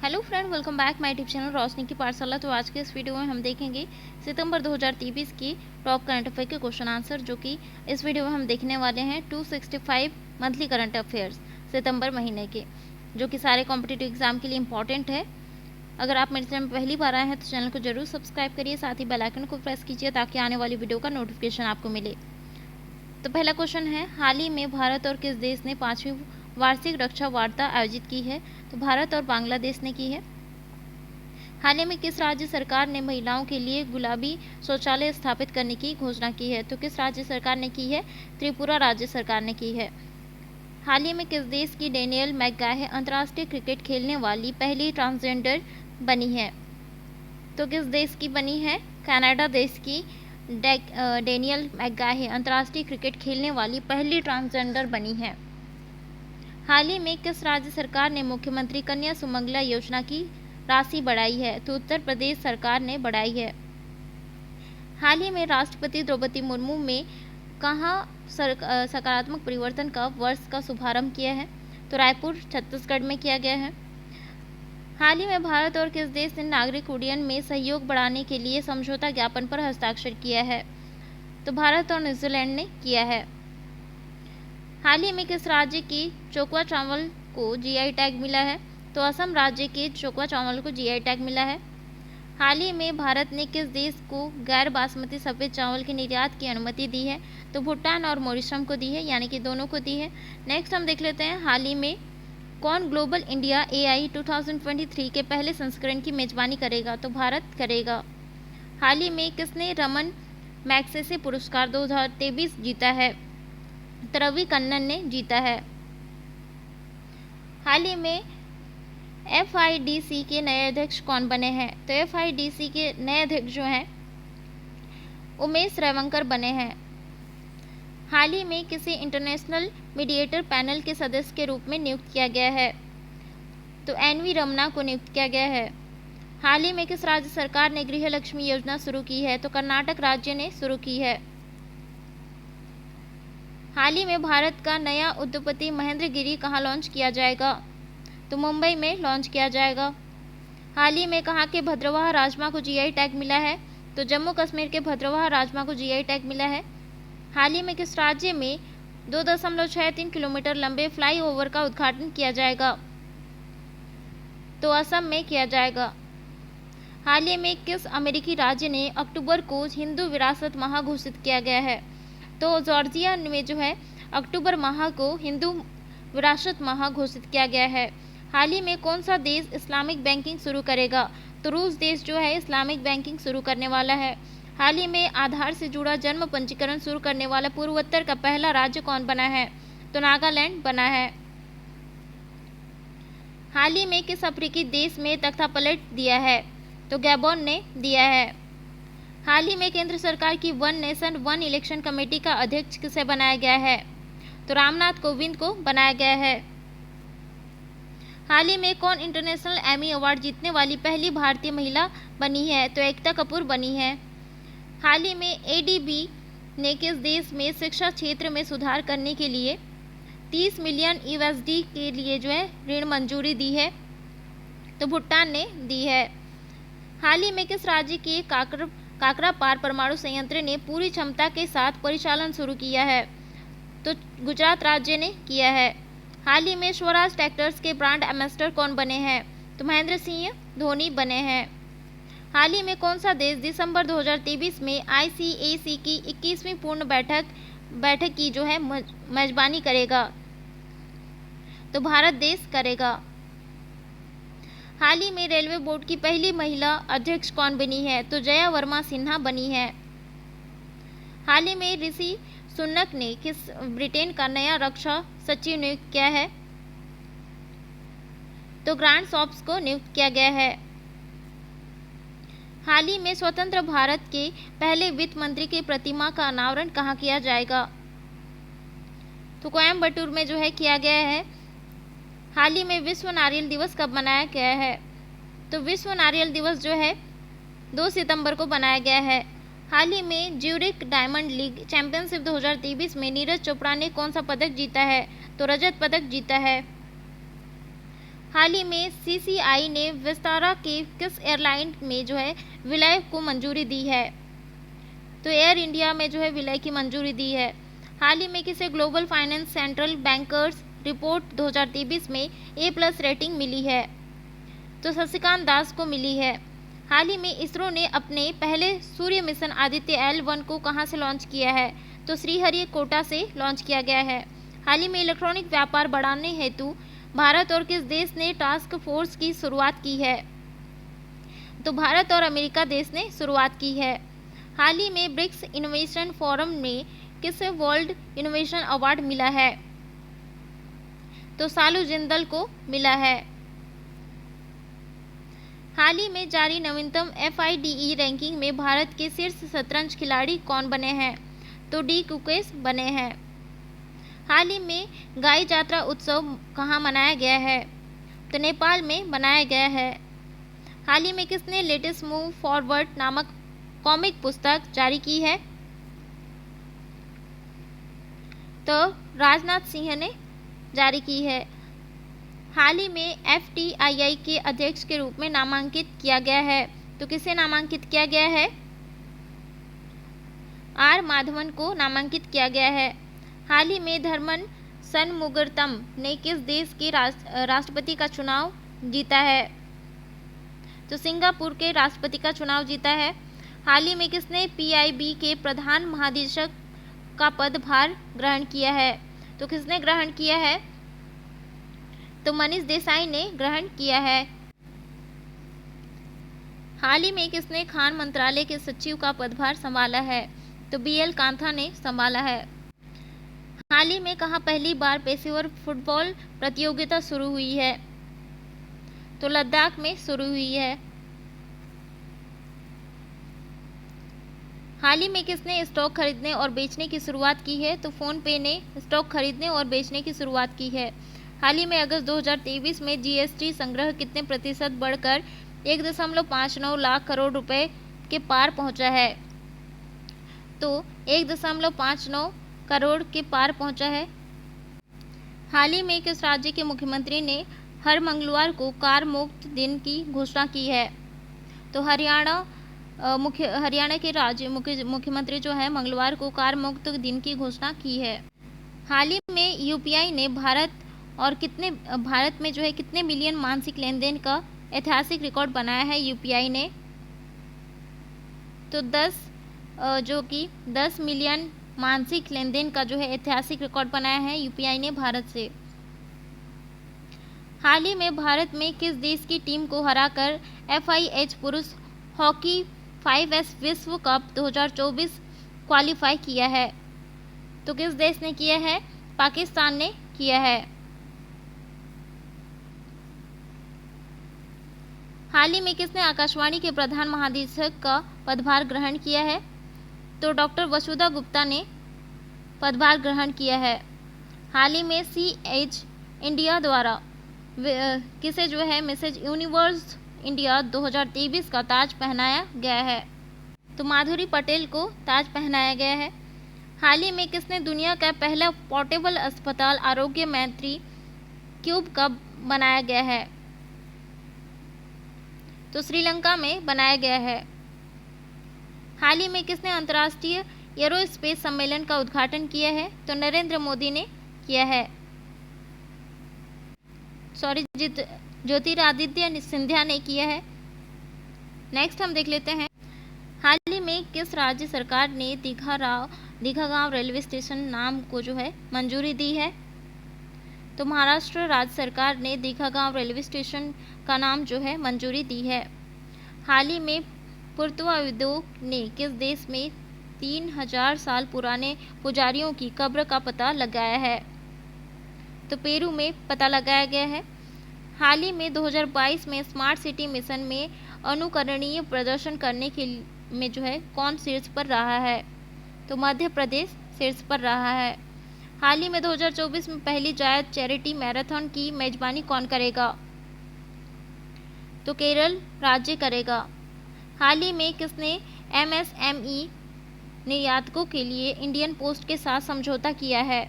Hello friend, welcome back my YouTube channel Roshni की पाठशाला। तो आज के इस वीडियो में हम देखेंगे सितंबर 2023 की टॉप करंट अफेयर के क्वेश्चन आंसर, जो कि इस वीडियो में हम देखने वाले हैं 265 मंथली करंट अफेयर्स सितंबर महीने के, जो कि सारे कॉम्पिटिटिव एग्जाम के लिए इंपॉर्टेंट है। अगर आप मेरे चैनल में पहली बार आए हैं तो चैनल को जरूर सब्सक्राइब करिए, साथ ही बेल आइकन को प्रेस कीजिए ताकि आने वाली वीडियो का नोटिफिकेशन आपको मिले। तो पहला क्वेश्चन है, हाल ही में भारत और किस देश ने 5वीं वार्षिक रक्षा वार्ता आयोजित की है? तो भारत और बांग्लादेश ने की है। हाल ही में किस राज्य सरकार ने महिलाओं के लिए गुलाबी शौचालय स्थापित करने की घोषणा की है? तो किस राज्य सरकार ने की है? त्रिपुरा राज्य सरकार ने की है। हाल ही में किस देश की डेनियल मैकगाहे अंतर्राष्ट्रीय क्रिकेट खेलने वाली पहली ट्रांसजेंडर बनी है? तो किस देश की बनी है? कनाडा देश की डेनियल मैकगाहे अंतर्राष्ट्रीय क्रिकेट खेलने वाली पहली ट्रांसजेंडर बनी है। हाल ही में किस राज्य सरकार ने मुख्यमंत्री कन्या सुमंगला योजना की राशि बढ़ाई है? तो उत्तर प्रदेश सरकार ने बढ़ाई है। हाल ही में राष्ट्रपति द्रौपदी मुर्मू में कहाँ सकारात्मक परिवर्तन का वर्ष का शुभारंभ किया है? तो रायपुर छत्तीसगढ़ में किया गया है। हाल ही में भारत और किस देश ने नागरिक उड्डयन में सहयोग बढ़ाने के लिए समझौता ज्ञापन पर हस्ताक्षर किया है? तो भारत और न्यूजीलैंड ने किया है। हाल ही में किस राज्य की चोकवा चावल को जीआई टैग मिला है? तो असम राज्य के चोकवा चावल को जीआई टैग मिला है। हाल ही में भारत ने किस देश को गैर बासमती सफ़ेद चावल के निर्यात की अनुमति दी है? तो भूटान और मॉरिशस को दी है, यानी कि दोनों को दी है। नेक्स्ट हम देख लेते हैं, हाल ही में कौन ग्लोबल इंडिया AI 2023 के पहले संस्करण की मेजबानी करेगा? तो भारत करेगा। हाल ही में किसने रमन मैग्सेसे पुरस्कार 2023 जीता है? तो रवि कन्नन ने जीता है। हाल ही में FIDC के नए अध्यक्ष कौन बने हैं? तो FIDC के नए अध्यक्ष जो हैं उमेश रेवंकर बने हैं। हाल ही में किसी इंटरनेशनल मीडिएटर पैनल के सदस्य के रूप में नियुक्त किया गया है? तो NV रमना को नियुक्त किया गया है। हाल ही में किस राज्य सरकार ने गृह लक्ष्मी योजना शुरू की है? तो कर्नाटक राज्य ने शुरू की है। हाल ही में भारत का नया उद्योगपति महेंद्र गिरी कहाँ लॉन्च किया जाएगा? तो मुंबई में लॉन्च किया जाएगा। हाल ही में कहाँ के भद्रवाह राजमा को जीआई टैग मिला है? तो जम्मू कश्मीर के भद्रवाह राजमा को जीआई टैग मिला है। हाल ही में किस राज्य में 2.63 किलोमीटर लंबे फ्लाईओवर का उद्घाटन किया जाएगा? तो असम में किया जाएगा। हाल ही में किस अमेरिकी राज्य ने अक्टूबर को हिंदू विरासत माह घोषित किया गया है? तो जॉर्जिया में जो है अक्टूबर माह को हिंदू विरासत माह घोषित किया गया है। हाल ही में कौन सा देश इस्लामिक बैंकिंग शुरू करेगा? तो रूस देश जो है इस्लामिक बैंकिंग शुरू करने वाला है। हाल ही में आधार से जुड़ा जन्म पंजीकरण शुरू करने वाला पूर्वोत्तर का पहला राज्य कौन बना है? तो नागालैंड बना है। हाल ही में किस अफ्रीकी देश में तख्तापलट दिया है? तो गैबोन ने दिया है। हाल ही में केंद्र सरकार की one nation one election committee का अध्यक्ष किसे बनाया गया है? तो रामनाथ कोविंद को बनाया गया है। हाल ही में कौन इंटरनेशनल एमी अवार्ड जीतने वाली पहली भारतीय महिला बनी है? तो एकता कपूर बनी है। हाल ही में ADB ने किस देश में शिक्षा क्षेत्र में सुधार करने के लिए 30 मिलियन USD के लिए जो है ऋण मंजूरी दी है? तो भूटान ने दी है। हाल ही में किस राज्य के काकरापार परमाणु संयंत्र ने पूरी क्षमता के साथ परिचालन शुरू किया है? तो गुजरात राज्य ने किया है। हाल ही में स्वराज ट्रैक्टर्स के ब्रांड एम्बेसडर कौन बने हैं? तो महेंद्र सिंह धोनी बने हैं। हाल ही में कौन सा देश दिसंबर 2023 में ICAC की 21वीं पूर्ण बैठक की जो है मेजबानी करेगा? तो भारत देश करेगा। हाल ही में रेलवे बोर्ड की पहली महिला अध्यक्ष कौन बनी है? तो जया वर्मा सिन्हा बनी है। हाल ही में ऋषि सुनक ने किस ब्रिटेन का नया रक्षा सचिव नियुक्त किया है? तो ग्रांड शॉप्स को नियुक्त किया गया है। हाल ही में स्वतंत्र भारत के पहले वित्त मंत्री की प्रतिमा का अनावरण कहाँ किया जाएगा? तो कोयम्बटूर में जो है किया गया है। हाल ही में विश्व नारियल दिवस कब मनाया गया है? तो विश्व नारियल दिवस जो है 2 सितंबर को बनाया गया है। हाल ही में ज्यूरिक डायमंड लीग चैंपियनशिप 2023 में नीरज चोपड़ा ने कौन सा पदक जीता है? तो रजत पदक जीता है। हाल ही में सीसीआई ने विस्तारा के किस एयरलाइन में जो है विलय को मंजूरी दी है? तो एयर इंडिया में जो है विलय की मंजूरी दी है। हाल ही में किसे global finance central bankers report 2023 में A+ रेटिंग मिली है? तो शशिकांत दास को मिली है। हाल ही में इसरो ने अपने पहले सूर्य मिशन आदित्य L1 को कहां से लॉन्च किया है? तो श्रीहरिकोटा से लॉन्च किया गया है। हाल ही में इलेक्ट्रॉनिक व्यापार बढ़ाने हेतु भारत और किस देश ने टास्क फोर्स की शुरुआत की है? तो भारत और अमेरिका देश ने शुरुआत की है। हाल ही में ब्रिक्स इनोवेशन फोरम में किसे वर्ल्ड इनोवेशन अवार्ड मिला है? तो सालू जिंदल को मिला है। हाल ही में जारी नवीनतम FIDE रैंकिंग में भारत के शीर्ष शतरंज खिलाड़ी कौन बने हैं? तो डी कुकेश बने हैं। हाल ही में गाय जात्रा उत्सव कहाँ मनाया गया है? तो नेपाल में मनाया गया है। हाल ही में किसने लेटेस्ट मूव फॉरवर्ड नामक कॉमिक पुस्तक जारी की है? तो राजनाथ सिंह ने जारी की है। हाल ही में FTII के अध्यक्ष के रूप में नामांकित किया गया है। तो किसे नामांकित किया गया है? R माधवन को नामांकित किया गया है। हाल ही में धर्मन षणमुगरत्नम ने किस देश के राष्ट्रपति का चुनाव जीता है? तो सिंगापुर के राष्ट्रपति का चुनाव जीता है। हाल ही में किसने PIB के प्रधान महानिदेशक का पदभार ग्रहण किया है? तो किसने ग्रहण किया है? तो मनीष देसाई ने ग्रहण किया है। हाल ही में किसने खान मंत्रालय के सचिव का पदभार संभाला है? तो BL कांथा ने संभाला है। हाल ही में कहाँ पहली बार पेशेवर फुटबॉल प्रतियोगिता शुरू हुई है? तो लद्दाख में शुरू हुई है। हाल ही में किसने स्टॉक खरीदने और बेचने की शुरुआत की है? तो फोन पे ने स्टॉक खरीदने और बेचने की शुरुआत की है। हाल ही में अगस्त 2023 में GST संग्रह कितने प्रतिशत बढ़कर 1.59 लाख करोड़ रुपए के पार पहुंचा है? तो 1.59 करोड़ के पार पहुंचा है। हाल ही में किस राज्य के मुख्यमंत्री ने हर मंगलवार को कार मुक्त दिन की घोषणा की है? तो हरियाणा के राज्य मुख्यमंत्री जो है मंगलवार को कार मुक्त दिन की घोषणा की है। हाल ही में UPI ने भारत में जो है कितने मिलियन मासिक लेन देन का ऐतिहासिक रिकॉर्ड बनाया है UPI ने? तो 10 मिलियन मासिक लेन देन का जो है ऐतिहासिक रिकॉर्ड बनाया है UPI ने भारत से। हाल ही में भारत में किस देश की टीम को हराकर FIH पुरुष हॉकी 5S विश्व कप 2024 क्वालिफाई किया है? तो किस देश ने किया है? पाकिस्तान ने किया है। हाल ही में किसने आकाशवाणी के प्रधान महानिदेशक का पदभार ग्रहण किया है? तो डॉक्टर वसुधा गुप्ता ने पदभार ग्रहण किया है। हाल ही में CH इंडिया द्वारा किसे जो है मिसेज यूनिवर्स इंडिया 2023 का ताज पहनाया गया है? तो माधुरी पटेल को ताज पहनाया गया है। हाल ही में किसने दुनिया का पहला पोर्टेबल अस्पताल आरोग्य मैत्री क्यूब कब बनाया गया है? तो श्रीलंका में बनाया गया है। हाल ही में किसने अंतर्राष्ट्रीय एरोस्पेस सम्मेलन का उद्घाटन किया है? तो नरेंद्र मोदी ने किया है। ज्योतिरादित्य सिंधिया ने किया है। नेक्स्ट हम देख लेते हैं, हाल ही में किस राज्य सरकार ने दीघा रेलवे स्टेशन नाम को जो है मंजूरी दी है? तो महाराष्ट्र राज्य सरकार ने दीघा रेलवे स्टेशन का नाम जो है मंजूरी दी है। हाल ही में पुरातत्व ने किस देश में 3000 साल पुराने पुजारियों की कब्र का पता लगाया है? तो पेरू में पता लगाया गया है। हाल ही में 2022 में स्मार्ट सिटी मिशन में अनुकरणीय प्रदर्शन करने के में जो है कौन शीर्ष पर रहा है? तो मध्य प्रदेश शीर्ष पर रहा है। हाल ही में 2024 में पहली जायद चैरिटी मैराथन की मेजबानी कौन करेगा? तो केरल राज्य करेगा। हाल ही में किसने MSME निर्यातकों के लिए इंडियन पोस्ट के साथ समझौता किया है?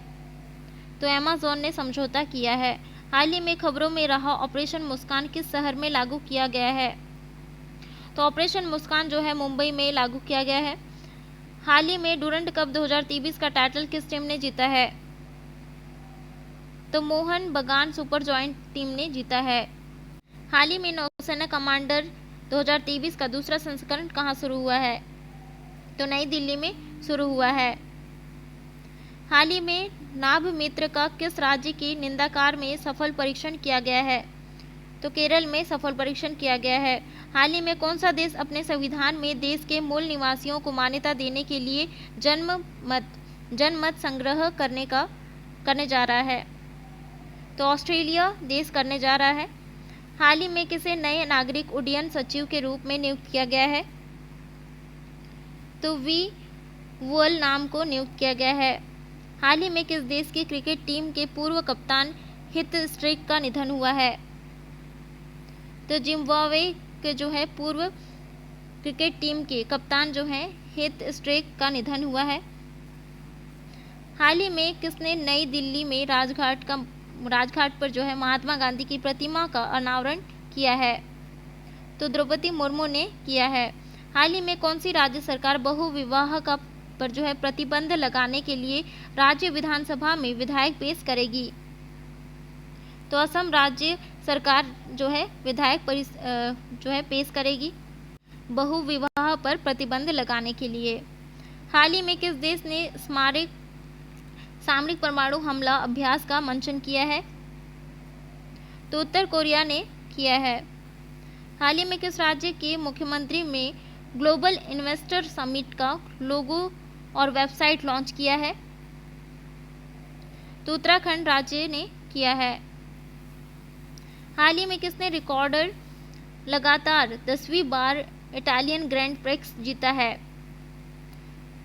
तो अमेज़न ने समझौता किया है। हाल ही में खबरों में रहा ऑपरेशन मुस्कान किस शहर में लागू किया गया है? तो ऑपरेशन मुस्कान जो है मुंबई में लागू किया गया है। हाल ही में डूरंड कप 2023 का टाइटल किस टीम ने जीता है? तो मोहन बगान सुपर जॉइंट टीम ने जीता है। हाल ही में नौसेना कमांडर 2023 का दूसरा संस्करण कहाँ शुरू हुआ है? तो नई दिल्ली में शुरू हुआ है। हाल ही में नाभ मित्र का किस राज्य की निंदाकार में सफल परीक्षण किया गया है? तो केरल में सफल परीक्षण किया गया है। हाल ही में कौन सा देश अपने संविधान में देश के मूल निवासियों को मान्यता देने के लिए जनमत संग्रह करने जा रहा है? तो ऑस्ट्रेलिया देश करने जा रहा है। हाल ही में किसे नए नागरिक उड्डयन सचिव के रूप में नियुक्त किया गया है? तो वी वुअल नाम को नियुक्त किया गया है। हाल ही में किस देश की क्रिकेट टीम के पूर्व कप्तान हित स्ट्रीक का निधन हुआ है? तो जिम्बाब्वे के जो है पूर्व क्रिकेट टीम के कप्तान जो हैं हित स्ट्रीक का निधन हुआ है। हाल ही में किसने नई दिल्ली में राजघाट पर जो है महात्मा गांधी की प्रतिमा का अनावरण किया है? तो द्रौपदी मुर्मू ने किया है। हाल ही में कौन सी राज्य सरकार बहुविवाह पर जो है प्रतिबंध लगाने के लिए राज्य विधानसभा में विधायक पेश करेगी? तो असम राज्य सरकार जो है विधायक जो है पेश करेगी बहुविवाह पर प्रतिबंध लगाने के लिए। हाल ही में किस देश ने सामरिक परमाणु हमला अभ्यास का मंचन किया है? तो उत्तर कोरिया ने किया है। हाल ही में किस राज्य के मुख्यमंत्री में ग्लोबल इन्वेस्टर समिट का लोगो और वेबसाइट लॉन्च किया है? तो उत्तराखंड राज्य ने किया है। हाल ही में किसने रिकॉर्डर लगातार 10वीं बार इटालियन ग्रैंड प्रिक्स जीता है?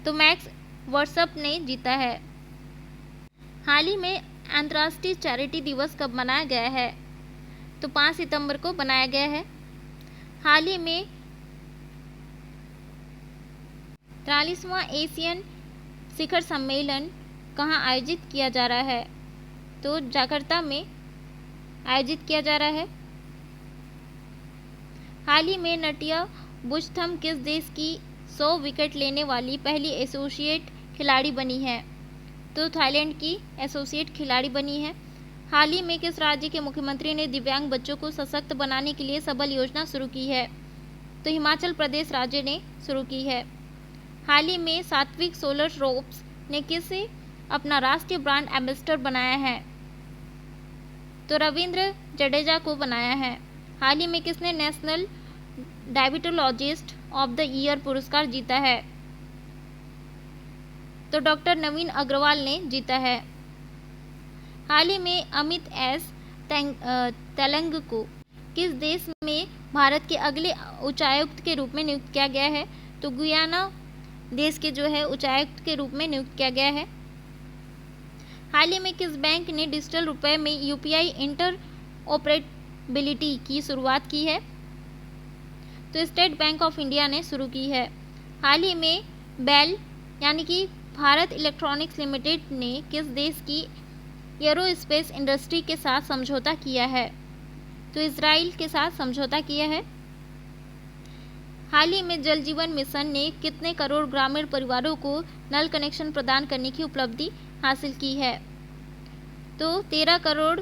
तो मैक्स वर्सअप ने जीता है। हाल ही में अंतर्राष्ट्रीय चैरिटी दिवस कब मनाया गया है? तो 5 सितंबर को बनाया गया है। हाल ही में 43वां एशियन शिखर सम्मेलन कहाँ आयोजित किया जा रहा है? तो जकार्ता में आयोजित किया जा रहा है। हाल ही में नटिया बुचथम किस देश की 100 विकेट लेने वाली पहली एसोसिएट खिलाड़ी बनी है? तो थाईलैंड की एसोसिएट खिलाड़ी बनी है। हाल ही में किस राज्य के मुख्यमंत्री ने दिव्यांग बच्चों को सशक्त बनाने के लिए सबल योजना शुरू की है? तो हिमाचल प्रदेश राज्य ने शुरू की है। हाल ही में सात्विक सोलर रोप्स ने किसे अपना राष्ट्रीय ब्रांड एम्बेसडर बनाया है? तो रविंद्र जडेजा को बनाया है। हाल ही में किसने national diabetologist of the year पुरस्कार जीता है? तो डॉक्टर नवीन अग्रवाल ने जीता है। हाल ही में अमित एस तेलंग को किस देश में भारत के अगले उच्चायुक्त के रूप में नियुक्त किया गया है? तो गुयाना देश के जो है उच्चायुक्त के रूप में नियुक्त किया गया है। हाल ही में किस बैंक ने डिजिटल रुपए में यूपीआई इंटरऑपरेबिलिटी की शुरुआत की है? तो स्टेट बैंक ऑफ इंडिया ने शुरू की है। हाल ही में बेल यानी कि भारत इलेक्ट्रॉनिक्स लिमिटेड ने किस देश की एरोस्पेस इंडस्ट्री के साथ समझौता किया है? तो इजराइल के साथ समझौता किया है। हाल ही में जल जीवन मिशन ने कितने करोड़ ग्रामीण परिवारों को नल कनेक्शन प्रदान करने की उपलब्धि हासिल की है? तो 13 करोड़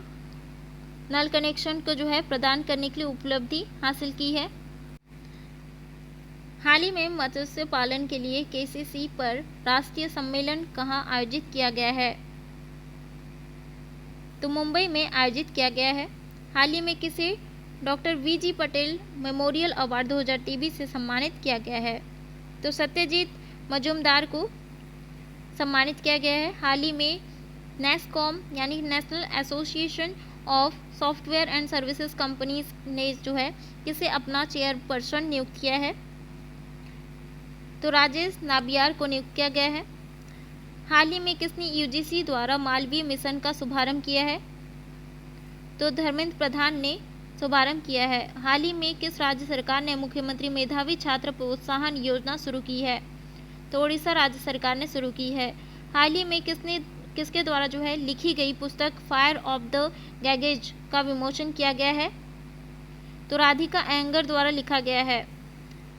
नल कनेक्शन को जो है प्रदान करने के लिए उपलब्धि हासिल की है। हाल ही में मत्स्य पालन के लिए केसीसी पर राष्ट्रीय सम्मेलन कहाँ आयोजित किया गया है? तो मुंबई में आयोजित किया गया है। हाल ही में किसे doctor V G Patel memorial award 2023 से सम्मानित किया गया है? तो सत्यजीत मजूमदार को सम्मानित किया गया है। हाल ही में नेस्कॉम यानी national association of software and services companies ने जो है किसे अपना चेयरपर्सन नियुक्त किया है? तो राजेश नाबियार को नियुक्त किया गया है। हाल ही में किसने यूजीसी द्वारा मालवीय मिशन का शुभारंभ किया है? तो धर्मेंद्र प्रधान ने शुभारंभ किया है। हाल ही में किस राज्य सरकार ने मुख्यमंत्री मेधावी छात्र प्रोत्साहन योजना शुरू की है? तो उड़ीसा राज्य सरकार ने शुरू की है। हाल ही में किसके द्वारा जो है लिखी गई पुस्तक फायर ऑफ द गैगेज का विमोचन किया गया है? तो राधिका अयंगर द्वारा लिखा गया है।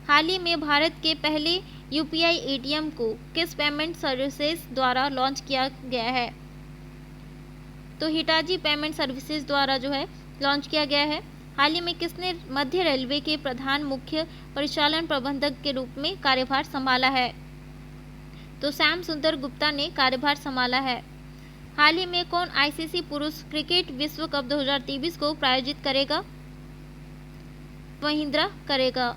हाल ही में भारत के पहले यूपीआई एटीएम को किस पेमेंट सर्विसेज द्वारा लॉन्च किया गया है? तो हिटाची पेमेंट सर्विसेज द्वारा जो है लॉन्च किया गया है। हाल ही में किसने मध्य रेलवे के प्रधान मुख्य परिचालन प्रबंधक के रूप में कार्यभार संभाला है? तो श्याम सुंदर गुप्ता ने कार्यभार संभाला है। हाल ही में कौन आईसीसी पुरुष क्रिकेट विश्व कप 2023 को प्रायोजित करेगा? महिंद्रा करेगा।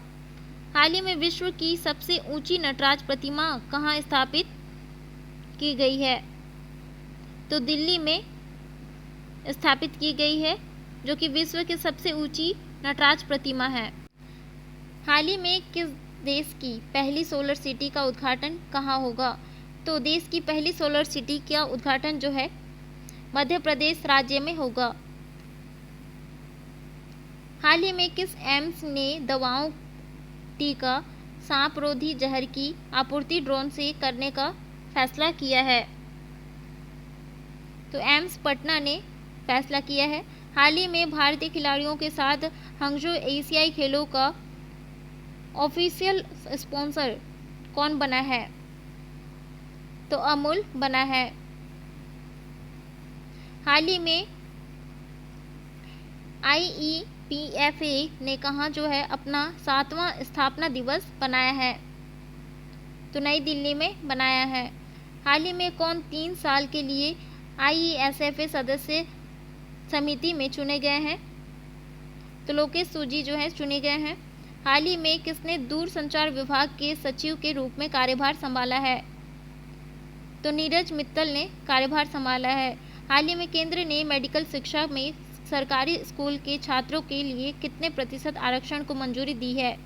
हाल ही में विश्व की सबसे ऊंची नटराज प्रतिमा कहाँ स्थापित की गई है? तो दिल्ली में स्थापित की गई है, जो कि विश्व की सबसे ऊंची नटराज प्रतिमा है। हाल ही में किस देश की पहली सोलर सिटी का उद्घाटन कहाँ होगा? तो देश की पहली सोलर सिटी का उद्घाटन जो है मध्य प्रदेश राज्य में होगा। हाल ही में किस एम्स ने दवाओं, टीका, सांपरोधी जहर की आपूर्ति ड्रोन से करने का फैसला किया है? तो एम्स पटना ने फैसला किया है। हाल ही में भारतीय खिलाड़ियों के साथ हंगझो एशियाई खेलों का ऑफिशियल स्पॉन्सर कौन बना है? तो अमूल बना है। हाल ही में IEPFA ने कहाँ जो है अपना 7वां स्थापना दिवस बनाया है? तो नई दिल्ली में बनाया है। हाल ही में कौन 3 साल के लिए IESFA सदस्य समिति में चुने गए हैं? तो लोकेश सूजी जो है चुने गए हैं। हाल ही में किसने दूरसंचार विभाग के सचिव के रूप में कार्यभार संभाला है? तो नीरज मित्तल ने कार्यभार संभाला है। हाल ही में केंद्र ने मेडिकल शिक्षा में सरकारी स्कूल के छात्रों के लिए कितने प्रतिशत आरक्षण को मंजूरी दी है?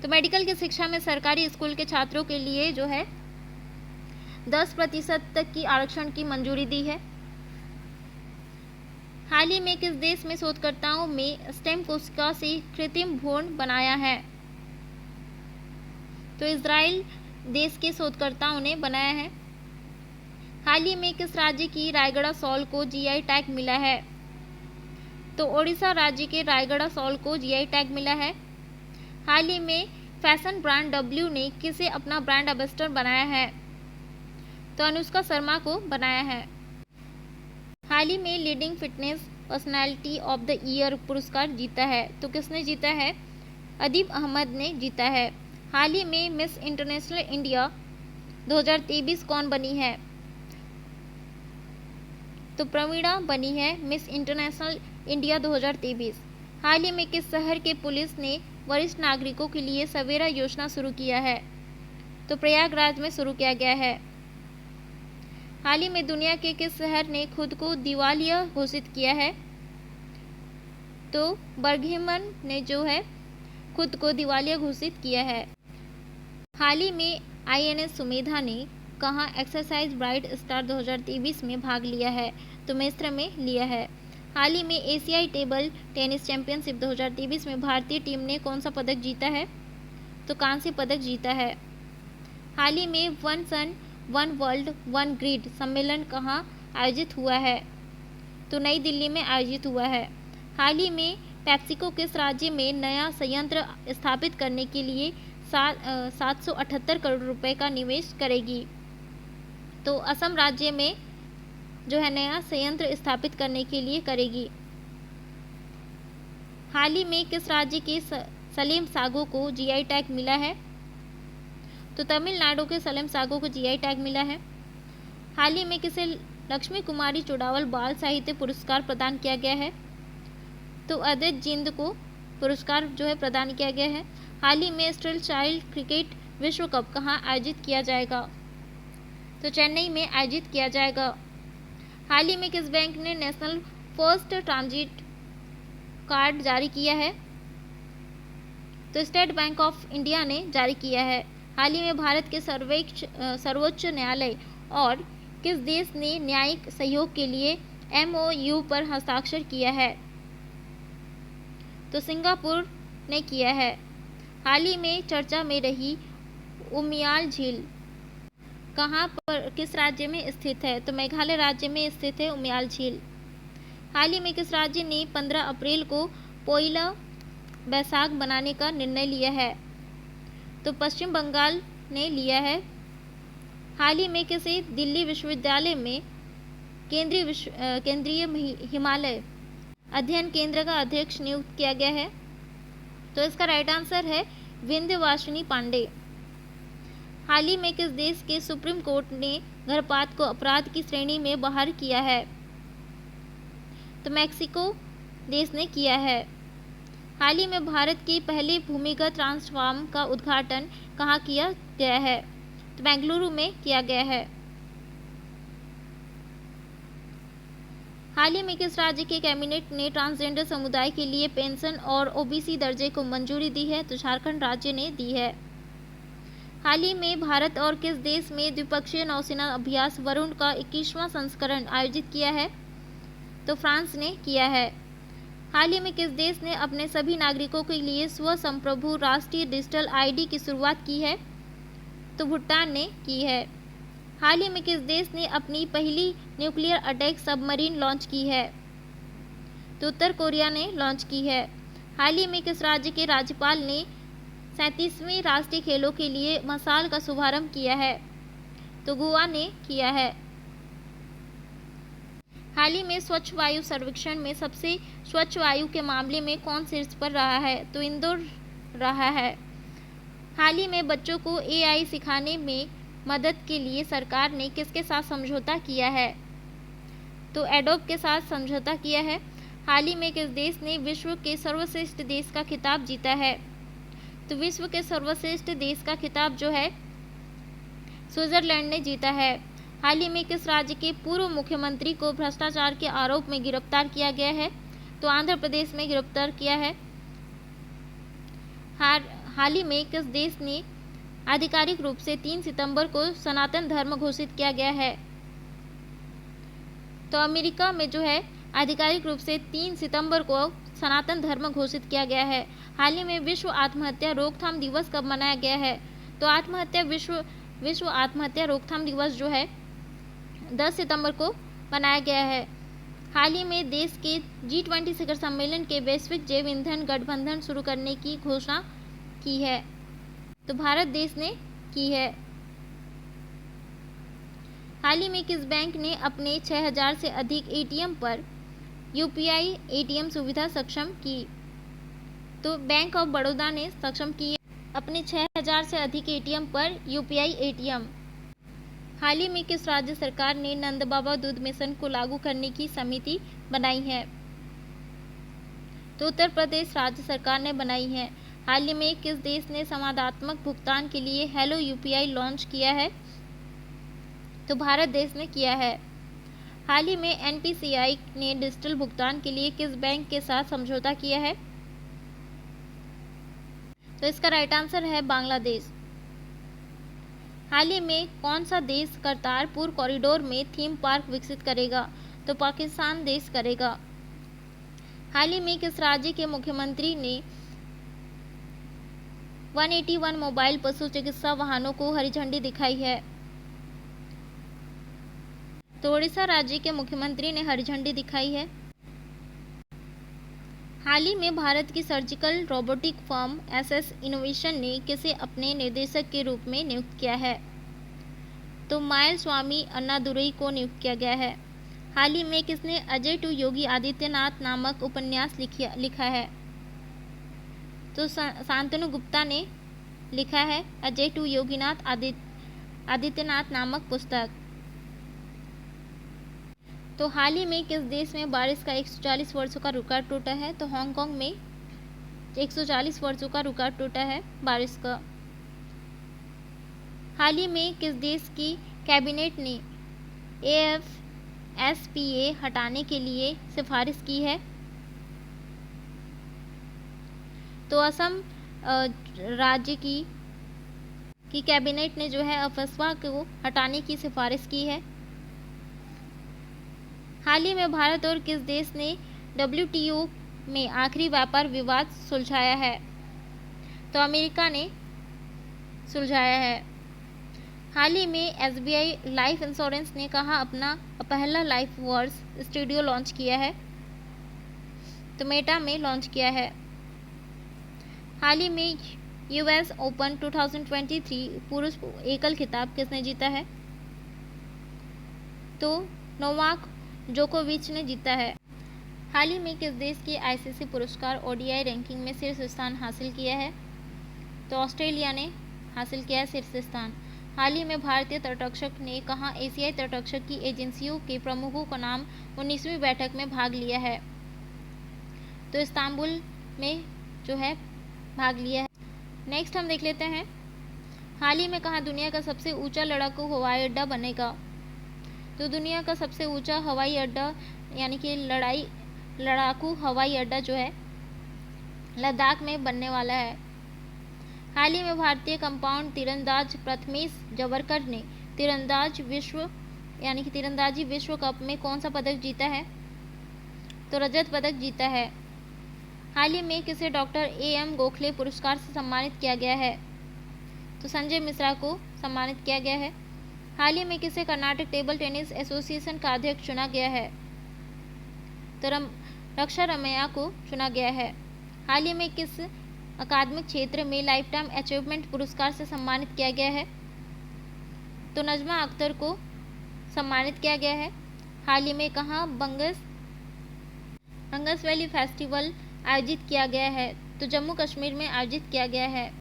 तो मेडिकल की शिक्षा में सरकारी स्कूल के छात्रों के लिए जो है 10% तक की आरक्षण की मंजूरी दी है। हाल ही में किस देश में शोधकर्ताओं में स्टेम कोशिका से कृत्रिम भ्रूण बनाया है? तो इजराइल देश के शोधकर्ताओं ने बनाया है। हाल ही में किस राज्य की रायगढ़ सॉल को जीआई टैग मिला है? तो ओडिशा राज्य के रायगढ़ सॉल को जीआई टैग मिला है। हाल ही में फैशन ब्रांड डब्ल्यू ने किसे अपना ब्रांड एम्बेसडर बनाया है? तो अनुष्का शर्मा को बनाया है। हाल ही में leading fitness personality of the year पुरस्कार जीता है। तो किसने जीता है? अदीब अहमद ने जीता है। हाल ही में मिस इंटरनेशनल इंडिया 2023 कौन बनी है? तो प्रवीणा बनी है मिस इंटरनेशनल इंडिया 2023। हाल ही में किस शहर के पुलिस ने वरिष्ठ नागरिकों के लिए सवेरा योजना शुरू किया है? तो प्रयागराज में शुरू किया गया है। हाल ही में दुनिया के किस शहर ने खुद को दिवालिया घोषित किया है? तो बर्मिंघम ने जो है खुद को दिवालिया घोषित किया है। हाल ही में INS सुमेधा ने कहाँ एक्सरसाइज ब्राइट स्टार 2023 में भाग लिया है? तो मिस्र में लिया है। हाल ही में एशियाई टेबल टेनिस चैंपियनशिप 2023 में भारतीय टीम ने कौन सा पदक जीता है? तो कांस्य पदक जीता है। हाल ही में one sun one world one grid सम्मेलन कहाँ आयोजित हुआ है? तो नई दिल्ली में आयोजित हुआ है। हाल ही में पेप्सिको किस राज्य में नया संयंत्र स्थापित करने के लिए 778 करोड़ रुपए का निवेश करेगी? तो असम राज्य में जो है नया संयंत्र स्थापित करने के लिए करेगी। हाल ही में किस राज्य के सलेम सागो को जीआई टैग मिला है? तो तमिलनाडु के सलेम सागो को जीआई टैग मिला है। हाल ही में किसे लक्ष्मी कुमारी चौड़ावल बाल साहित्य पुरस्कार प्रदान किया गया है? तो अदित जिंद को पुरस्कार जो है प्रदान किया गया है। हाल ही में स्टिल चाइल्ड क्रिकेट विश्व कप कहाँ आयोजित किया जाएगा? तो चेन्नई में आयोजित किया जाएगा। हाल ही में किस बैंक ने नेशनल फर्स्ट ट्रांजिट कार्ड जारी किया है? तो स्टेट बैंक ऑफ इंडिया ने जारी किया है। हाल ही में भारत के सर्वोच्च न्यायालय और किस देश ने न्यायिक सहयोग के लिए MOU पर हस्ताक्षर किया है? तो सिंगापुर ने किया है। हाल ही में चर्चा में रही उमियाल झील कहाँ पर किस राज्य में स्थित है? तो मेघालय राज्य में स्थित है उमियाल झील। हाल ही में किस राज्य ने 15 अप्रैल को पोइला बैसाख बनाने का निर्णय लिया है? तो पश्चिम बंगाल ने लिया है। हाल ही में किसे दिल्ली विश्वविद्यालय में केंद्रीय हिमालय अध्ययन केंद्र का अध्यक्ष नियुक्त किया गया है? तो इसका राइट आंसर है विंध्यवासिनी पांडे। हाल ही में किस देश के सुप्रीम कोर्ट ने गर्भपात को अपराध की श्रेणी में बाहर किया है? तो मैक्सिको देश ने किया है। हाल ही में भारत के पहले भूमिगत ट्रांसफार्म का उद्घाटन कहाँ किया गया है? तो बेंगलुरु में किया गया है। हाल ही में किस राज्य के कैबिनेट ने ट्रांसजेंडर समुदाय के लिए पेंशन और ओबीसी दर्जे को मंजूरी दी है? तो झारखंड राज्य ने दी है। हाल ही में भारत और किस देश में द्विपक्षीय नौसेना अभ्यास वरुण का 21वां संस्करण आयोजित किया है? तो फ्रांस ने किया है। हाल ही में किस देश ने अपने सभी नागरिकों के लिए स्वसंप्रभु राष्ट्रीय डिजिटल आईडी की शुरुआत की है? तो भूटान ने की है। हाल ही में किस देश ने अपनी पहली न्यूक्लियर अटैक सबमरीन लॉन्च की है? तो उत्तर कोरिया ने लॉन्च की है। हाल ही में किस राज्य के राज्यपाल ने 37वें राष्ट्रीय खेलों के लिए मशाल का शुभारंभ किया है? तो गोवा ने किया है। हाल ही में स्वच्छ वायु सर्वेक्षण में सबसे स्वच्छ वायु के मामले में कौन शीर्ष पर रहा है? तो इंदौर रहा है। हाल ही में बच्चों को एआई सिखाने में मदद के लिए सरकार ने किसके साथ समझौता किया है? तो एडोब के साथ समझौता किया है। हाल ही में किस देश ने विश्व के सर्वश्रेष्ठ देश का खिताब जीता है? तो विश्व के सर्वश्रेष्ठ देश का खिताब जो है स्विट्जरलैंड ने जीता है। हाल ही में किस राज्य के पूर्व मुख्यमंत्री को भ्रष्टाचार के आरोप में गिरफ्तार किया गया है? तो आंध्र प्रदेश में गिरफ्तार किया है। हाल ही में किस देश ने आधिकारिक रूप से 3 सितंबर को सनातन धर्म घोषित किया गया है? तो अमेरिका में जो है आधिकारिक रूप से 3 सितंबर को सनातन धर्म घोषित किया गया है। हाल ही में विश्व आत्महत्या रोकथाम दिवस कब मनाया गया है? तो विश्व आत्महत्या रोकथाम दिवस जो है 10 सितंबर को मनाया गया है। हाल ही में देश के G20 शिखर सम्मेलन के वैश्विक जैव ईंधन गठबंधन शुरू करने की घोषणा की है। तो भारत देश ने की है। हाल ही में किस बैंक ने अपने 6000 से अधिक एटीएम पर यूपीआई एटीएम सुविधा सक्षम की? तो बैंक ऑफ बड़ौदा ने सक्षम की है अपने 6000 से अधिक एटीएम पर यूपीआई एटीएम। हाल ही में किस राज्य सरकार ने नंद बाबा दूध मिशन को लागू करने की समिति बनाई है? तो उत्तर प्रदेश राज्य सरकार ने बनाई है। हाल ही में किस देश ने संवादात्मक भुगतान के लिए हेलो यूपीआई लॉन्च किया है? तो भारत देश ने किया है। हाल ही में एनपीसीआई ने डिजिटल भुगतान के लिए किस बैंक के साथ समझौता किया है? तो इसका राइट आंसर है बांग्लादेश। हाल ही में कौन सा देश करतारपुर कॉरिडोर में थीम पार्क विकसित करेगा? तो पाकिस्तान देश करेगा। हाल ही में किस राज्य के मुख्यमंत्री ने 181 मोबाइल पशु चिकित्सा वाहनों को हरी झंडी दिखाई है? तो ओडिशा राज्य के मुख्यमंत्री ने हरी झंडी दिखाई है। हाल ही में भारत की surgical robotic firm SS innovation ने किसे अपने निर्देशक के रूप में नियुक्त किया है? तो मायल स्वामी अन्नादुरई को नियुक्त किया गया है। हाल ही में किसने अजय टू योगी आदित्यनाथ नामक उपन्यास लिखा है? तो शांतनु गुप्ता ने लिखा है अजय टू योगीनाथ आदित्यनाथ नामक पुस्तक। तो हाल ही में किस देश में बारिश का 140 वर्षों का रिकॉर्ड टूटा है? तो हांगकांग में 140 वर्षों का रिकॉर्ड टूटा है बारिश का। हाल ही में किस देश की कैबिनेट ने AFSPA हटाने के लिए सिफारिश की है? तो असम राज्य की कैबिनेट ने जो है अफस्पा को हटाने की सिफारिश की है। हाल ही में भारत और किस देश ने WTO में आखिरी व्यापार विवाद सुलझाया है? तो अमेरिका ने सुलझाया है। हाल ही में SBI लाइफ इंश्योरेंस ने कहा अपना पहला लाइफ वर्स स्टूडियो लॉन्च किया है? तो मेटा में लॉन्च किया है। हाल ही में यूएस ओपन 2023 पुरुष एकल खिताब किसने जीता है? तो नोवाक जोकोविच ने जीता है। हाल ही में किस देश की आईसीसी पुरस्कार ओडीआई रैंकिंग में शीर्ष स्थान हासिल किया है? तो ऑस्ट्रेलिया ने हासिल किया है शीर्ष स्थान। हाल ही में भारतीय तटरक्षक ने कहाँ एशियाई तटरक्षक की एजेंसियों के प्रमुखों का नाम 19वीं बैठक में भाग लिया है? तो इस्तांबुल में जो है भाग लिया है। नेक्स्ट हम देख लेते हैं, हाल ही में कहाँ दुनिया का सबसे ऊंचा लड़ाकू हवाई अड्डा बनेगा? तो दुनिया का सबसे ऊंचा हवाई अड्डा यानी कि लड़ाकू हवाई अड्डा जो है लद्दाख में बनने वाला है। हाल ही में भारतीय कंपाउंड तीरंदाज प्रथमेश जवरकर ने तीरंदाजी विश्व कप में कौन सा पदक जीता है? तो रजत पदक जीता है। हाल ही में किसे डॉक्टर एएम गोखले पुरस्कार से सम्मानित किया गया है? तो संजय मिश्रा को सम्मानित किया गया है। हाल ही में किसे कर्नाटक टेबल टेनिस एसोसिएशन का अध्यक्ष चुना गया है? तो रक्षा रमैया को चुना गया है। हाल ही में किस अकादमिक क्षेत्र में लाइफ टाइम अचीवमेंट पुरस्कार से सम्मानित किया गया है? तो नजमा अख्तर को सम्मानित किया गया है। हाल ही में कहाँ बंगस वैली फेस्टिवल आयोजित किया गया है? तो जम्मू कश्मीर में आयोजित किया गया है।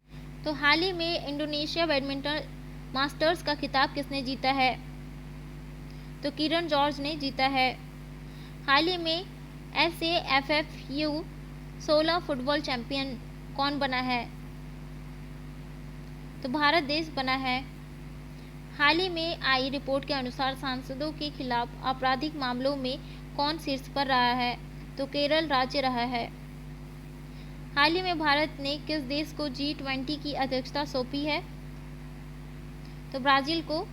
तो हाल ही में इंडोनेशिया बैडमिंटन मास्टर्स का खिताब किसने जीता है? तो किरण जॉर्ज ने जीता है। हाल ही में SAFFU 16 फुटबॉल चैंपियन कौन बना है? तो भारत देश बना है। हाल ही में आई रिपोर्ट के अनुसार सांसदों के खिलाफ आपराधिक मामलों में कौन शीर्ष पर रहा है? तो केरल राज्य रहा है। हाल ही में भारत ने किस देश को G20 की अध्यक्षता सौंपी है? तो ब्राज़ील को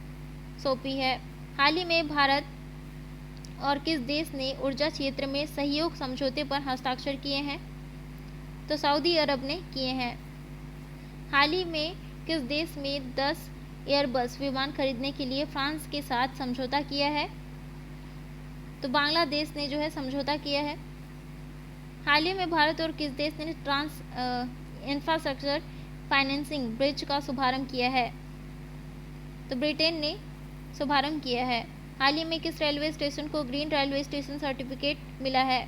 सौंपी है। हाल ही में भारत और किस देश ने ऊर्जा क्षेत्र में सहयोग समझौते पर हस्ताक्षर किए हैं? तो सऊदी अरब ने किए हैं। हाल ही में किस देश में 10 एयरबस विमान खरीदने के लिए फ्रांस के साथ समझौता किया है? तो बांग्लादेश ने जो है समझौता किया है। हाल ही में भारत और किस देश ने इंफ्रास्ट्रक्चर फाइनेंसिंग ब्रिज का शुभारंभ किया है? तो ब्रिटेन ने शुभारंभ किया है। हाल ही में किस रेलवे स्टेशन को ग्रीन रेलवे स्टेशन सर्टिफिकेट मिला है?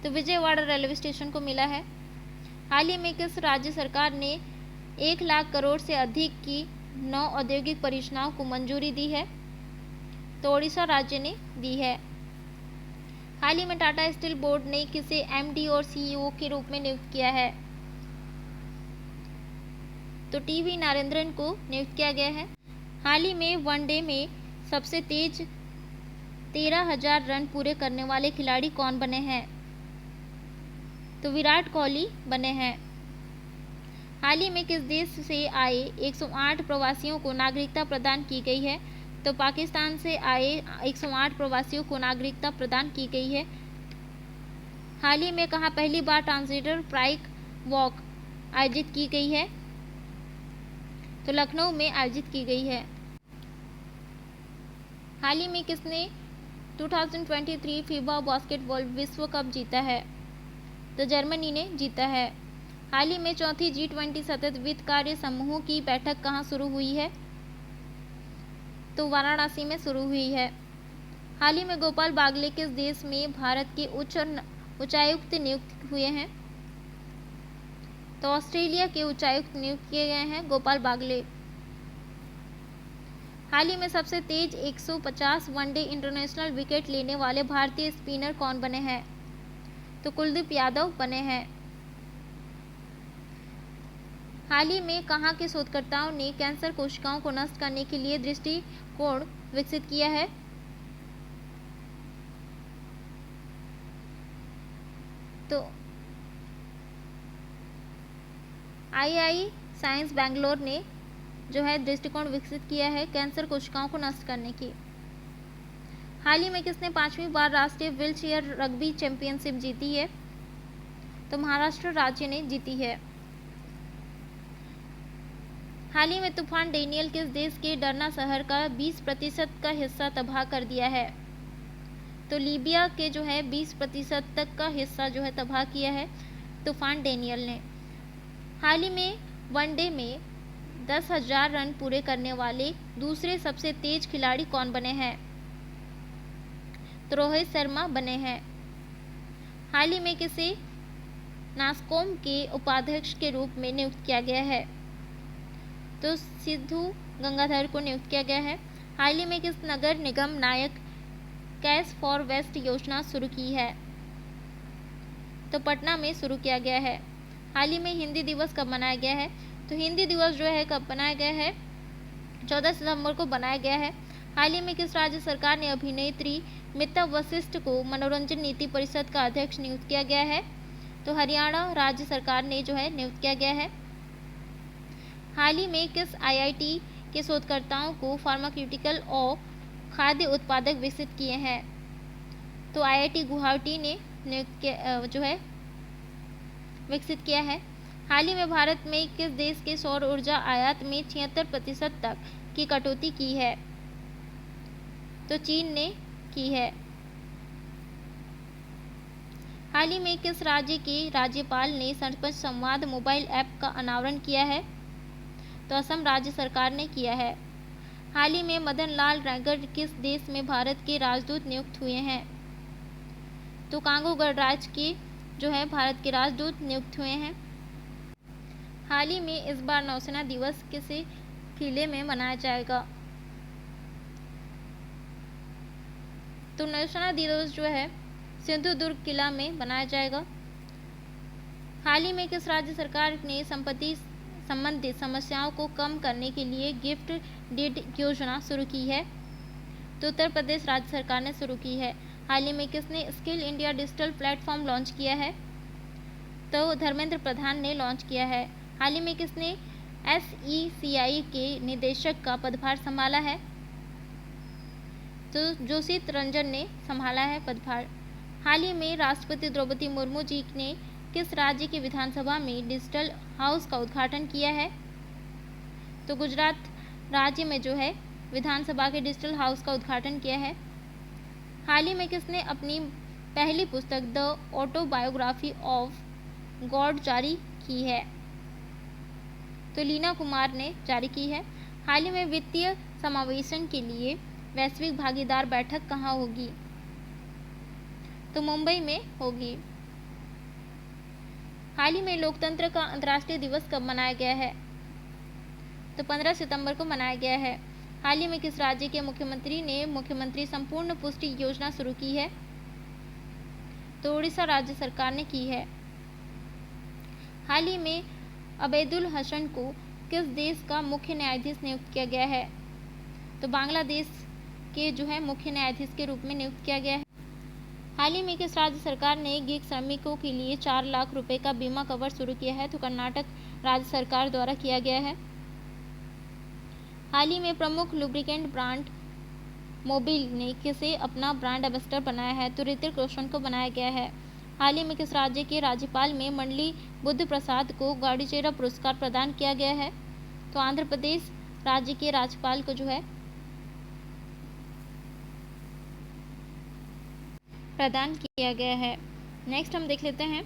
तो विजयवाड़ा रेलवे स्टेशन को मिला है। हाल ही में किस राज्य सरकार ने 1 लाख करोड़ से अधिक की 9 औद्योगिक परियोजनाओं को मंजूरी दी है? तो ओडिशा राज्य ने दी है। हाल ही में टाटा स्टील बोर्ड ने किसे MD और CEO के रूप में नियुक्त किया है? तो TV नरेंद्रन को नियुक्त किया गया है। हाल ही में वनडे में सबसे तेज 13,000 रन पूरे करने वाले खिलाड़ी कौन बने हैं? तो विराट कोहली बने हैं। हाल ही में किस देश से आए 108 प्रवासियों को नागरिकता प्रदान की गई है? तो पाकिस्तान से आए 108 प्रवासियों को नागरिकता प्रदान की गई है। हाल ही में कहाँ पहली बार ट्रांसजेंडर प्राइड वॉक आयोजित की गई है? तो लखनऊ में आयोजित की गई है। हाल ही में किसने 2023 फीबा बास्केटबॉल विश्व कप जीता है? तो जर्मनी ने जीता है। हाल ही में चौथी G20 सतत वित्त कार्य समूहों की बैठक कहाँ शुरू हुई है? तो वाराणसी में शुरू हुई है। हाल ही में गोपाल बागले किस देश में भारत के उच्चायुक्त नियुक्त हुए हैं? तो ऑस्ट्रेलिया के उच्चायुक्त नियुक्त किए गए हैं गोपाल बागले। हाल ही में सबसे तेज 150 वनडे इंटरनेशनल विकेट लेने वाले भारतीय स्पिनर कौन बने हैं? तो कुलदीप यादव बने हैं। हाल ही में कहाँ के शोधकर्ताओं ने कैंसर कोशिकाओं को नष्ट करने के लिए दृष्टिकोण विकसित किया है? तो II साइंस बेंगलोर ने जो है दृष्टिकोण विकसित किया है कैंसर कोशिकाओं को नष्ट करने की। हाल ही में किसने 5वीं बार राष्ट्रीय व्हीलचेयर रग्बी चैंपियनशिप जीती है? तो महाराष्ट्र राज्य ने जीती है। हाल ही में तूफान डेनियल किस देश के डरना शहर का 20% का हिस्सा तबाह कर दिया है? तो लीबिया के जो है 20% तक का हिस्सा जो है तबाह किया है तूफान डेनियल ने। हाल ही में वनडे में 10,000 रन पूरे करने वाले दूसरे सबसे तेज खिलाड़ी कौन बने हैं? तो रोहित शर्मा बने हैं। हाल ही में किसे नास्कॉम के उपाध्यक्ष के रूप में नियुक्त किया गया है? तो सिद्धू गंगाधर को नियुक्त किया गया है। हाल ही में किस नगर निगम नायक कैश फॉर वेस्ट योजना शुरू की है? तो पटना में शुरू किया गया है। हाल ही में हिंदी दिवस कब मनाया गया है? तो हिंदी दिवस जो है कब बनाया गया है? 14 सितंबर को बनाया गया है। हाल ही में किस राज्य सरकार ने अभिनेत्री मिता वशिष्ठ को मनोरंजन नीति परिषद का अध्यक्ष नियुक्त किया गया है? तो हरियाणा राज्य सरकार ने जो है नियुक्त किया गया है। हाल ही में किस आईआईटी के शोधकर्ताओं को फार्मास्यूटिकल और खाद्य उत्पादक विकसित किए हैं? तो आईआईटी गुवाहाटी ने नियुक्त किया जो है विकसित किया है। हाल ही में भारत में किस देश के सौर ऊर्जा आयात में 76% तक की कटौती की है? तो चीन ने की है। हाल ही में किस राज्य के राज्यपाल ने सरपंच संवाद मोबाइल ऐप का अनावरण किया है? तो असम राज्य सरकार ने किया है। हाल ही में मदन लाल रैगर किस देश में भारत के राजदूत नियुक्त हुए हैं? तो कांगो गणराज्य के जो है भारत के राजदूत नियुक्त हुए हैं। हाल ही में इस बार नौसेना दिवस किसी किले में मनाया जाएगा? तो नौसेना दिवस जो है सिंधुदुर्ग किला में मनाया जाएगा। हाल ही में किस राज्य सरकार ने संपत्ति संबंधित समस्याओं को कम करने के लिए गिफ्ट डीड योजना शुरू की है? तो उत्तर प्रदेश राज्य सरकार ने शुरू की है। हाल ही में किसने skill India digital platform launch किया है? तो धर्मेंद्र प्रधान ने लॉन्च किया है। हाल ही में किसने SECI के निदेशक का पदभार संभाला है? तो जोशीत रंजन ने संभाला है पदभार। हाल ही में राष्ट्रपति द्रौपदी मुर्मू जी ने किस राज्य की विधानसभा में डिजिटल हाउस का उद्घाटन किया है? तो गुजरात राज्य में जो है विधानसभा के डिजिटल हाउस का उद्घाटन किया है। हाल ही में किसने अपनी पहली पुस्तक द ऑटोबायोग्राफी ऑफ गॉड जारी की है? तो लीना कुमार ने जारी की है। हाल ही में वित्तीय समावेशन के लिए वैश्विक भागीदार बैठक कहाँ होगी? तो मुंबई में होगी। हाल ही में लोकतंत्र का अंतर्राष्ट्रीय दिवस कब मनाया गया है? तो 15 सितंबर को मनाया गया है। हाल ही में किस राज्य के मुख्यमंत्री ने मुख्यमंत्री संपूर्ण पुष्टि योजना शुरू की है? तो उड़ीसा राज्य सरकार ने की है। हाल ही में अबैदुल हसन को किस देश का मुख्य न्यायाधीश नियुक्त किया गया है? तो बांग्लादेश के जो है मुख्य न्यायाधीश के रूप में नियुक्त किया गया है। हाल ही में किस राज्य सरकार ने गिग श्रमिकों के लिए 4 लाख रुपए का बीमा कवर शुरू किया है? तो कर्नाटक राज्य सरकार द्वारा किया गया है। हाल ही में प्रमुख लुब्रिकेंट ब्रांड मोबिल ने किसे अपना ब्रांड एम्बेसडर बनाया है? तो ऋतिक रोशन को बनाया गया है। हाल ही में किस राज्य के राज्यपाल में मंडली बुद्ध प्रसाद को गाड़ीचेरा पुरस्कार प्रदान किया गया है? तो आंध्र प्रदेश राज्य के राज्यपाल को जो है प्रदान किया गया है। नेक्स्ट हम देख लेते हैं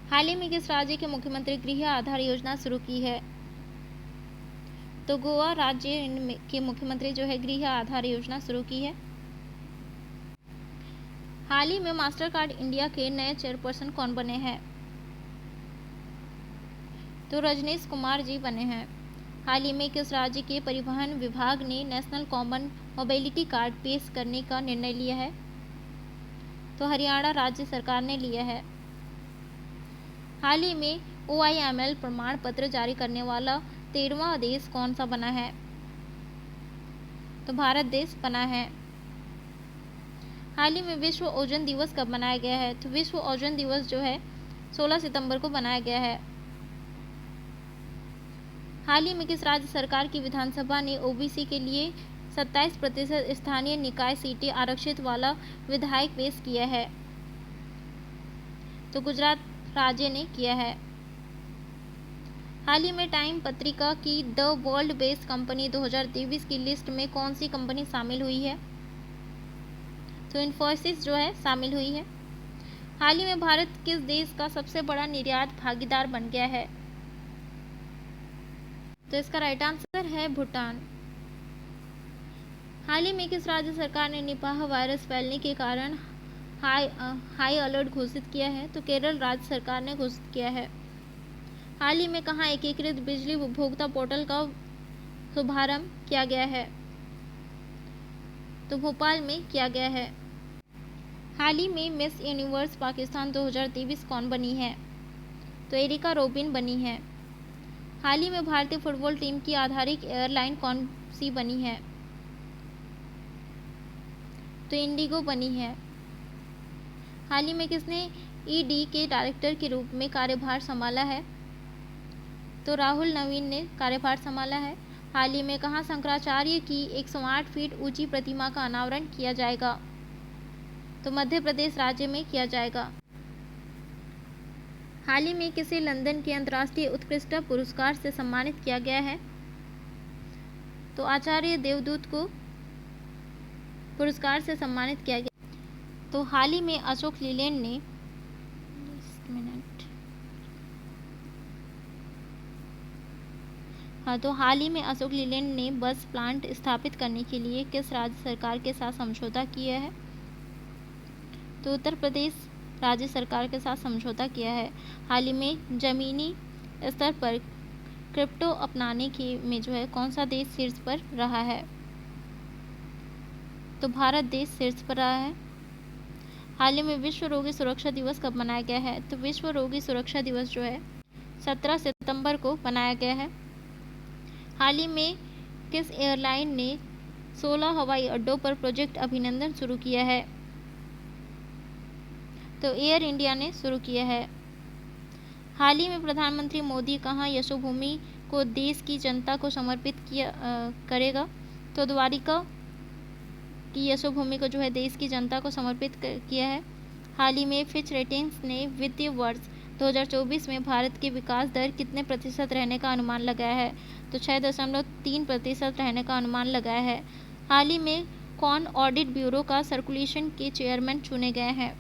हाल ही में किस राज्य के मुख्यमंत्री गृह आधार योजना शुरू की है? तो गोवा राज्य के मुख्यमंत्री जो है गृह आधार योजना शुरू की है। हाल ही में मास्टर कार्ड इंडिया के नए चेयरपर्सन कौन बने हैं? तो रजनीश कुमार जी बने हैं। हाल ही में किस राज्य के परिवहन विभाग ने नेशनल कॉमन मोबिलिटी कार्ड पेश करने का निर्णय लिया है? तो हरियाणा राज्य सरकार ने लिया है। हाल ही में OIML प्रमाण पत्र जारी करने वाला 13वां देश कौन सा बना है? तो भारत देश बना है। हाल ही में विश्व ओजोन दिवस कब मनाया गया है? तो विश्व ओजोन दिवस जो है 16 सितंबर को मनाया गया है। हाल ही में किस राज्य सरकार की विधानसभा ने OBC के लिए 27% स्थानीय निकाय सीटें आरक्षित वाला विधेयक पेश किया है? तो गुजरात राज्य ने किया है। हाल ही में टाइम पत्रिका की द वर्ल्ड बेस्ट कंपनी 2023 की लिस्ट में कौन सी कंपनी शामिल हुई है? तो इन्फोसिस जो है शामिल हुई है। हाल ही में भारत किस देश का सबसे बड़ा निर्यात भागीदार बन गया है? तो इसका राइट आंसर है भूटान। हाल ही में किस राज्य सरकार ने निपाह वायरस फैलने के कारण हाई अलर्ट घोषित किया है? तो केरल राज्य सरकार ने घोषित किया है। हाल ही में कहाँ एकीकृत बिजली उपभोक्ता पोर्टल का शुभारंभ किया गया है? तो भोपाल में किया गया है। हाल ही में मिस यूनिवर्स पाकिस्तान 2023 कौन बनी है? तो एरिका रोबिन बनी है। हाल ही में भारतीय फुटबॉल टीम की आधारित एयरलाइन कौन सी बनी है? तो इंडिगो बनी है। हाल ही में किसने ईडी के डायरेक्टर के रूप में कार्यभार संभाला है? तो राहुल नवीन ने कार्यभार संभाला है। हाल ही में कहाँ शंकराचार्य की 108 फीट ऊंची प्रतिमा का अनावरण किया जाएगा? तो मध्य प्रदेश राज्य में किया जाएगा। हाल ही में किसे लंदन के अंतर्राष्ट्रीय उत्कृष्टता पुरस्कार से सम्मानित किया गया है? तो आचार्य देवदूत को पुरस्कार से सम्मानित किया गया। तो हाल ही में अशोक लीलैंड ने हाल ही में अशोक लीलैंड ने बस प्लांट स्थापित करने के लिए किस राज्य सरकार के साथ समझौता किया है? तो उत्तर प्रदेश राज्य सरकार के साथ समझौता किया है। हाल ही में जमीनी स्तर पर क्रिप्टो अपनाने के में जो है कौन सा देश शीर्ष पर रहा है? तो भारत देश शीर्ष पर रहा है। हाल ही में विश्व रोगी सुरक्षा दिवस कब मनाया गया है? तो विश्व रोगी सुरक्षा दिवस जो है 17 सितंबर को मनाया गया है। हाल ही में किस एयरलाइन ने 16 हवाई अड्डों पर प्रोजेक्ट अभिनंदन शुरू किया है? तो एयर इंडिया ने शुरू किया है। हाल ही में प्रधानमंत्री मोदी कहाँ यशोभूमि को देश की जनता को समर्पित करेगा? तो द्वारिका की यशोभूमि को जो है देश की जनता को समर्पित किया है। हाल ही में फिच रेटिंग्स ने वित्तीय वर्ष 2024 में भारत की विकास दर कितने प्रतिशत रहने का अनुमान लगाया है? तो 6.3% रहने का अनुमान लगाया है। हाल ही में कौन ऑडिट ब्यूरो का सर्कुलेशन के चेयरमैन चुने गए हैं?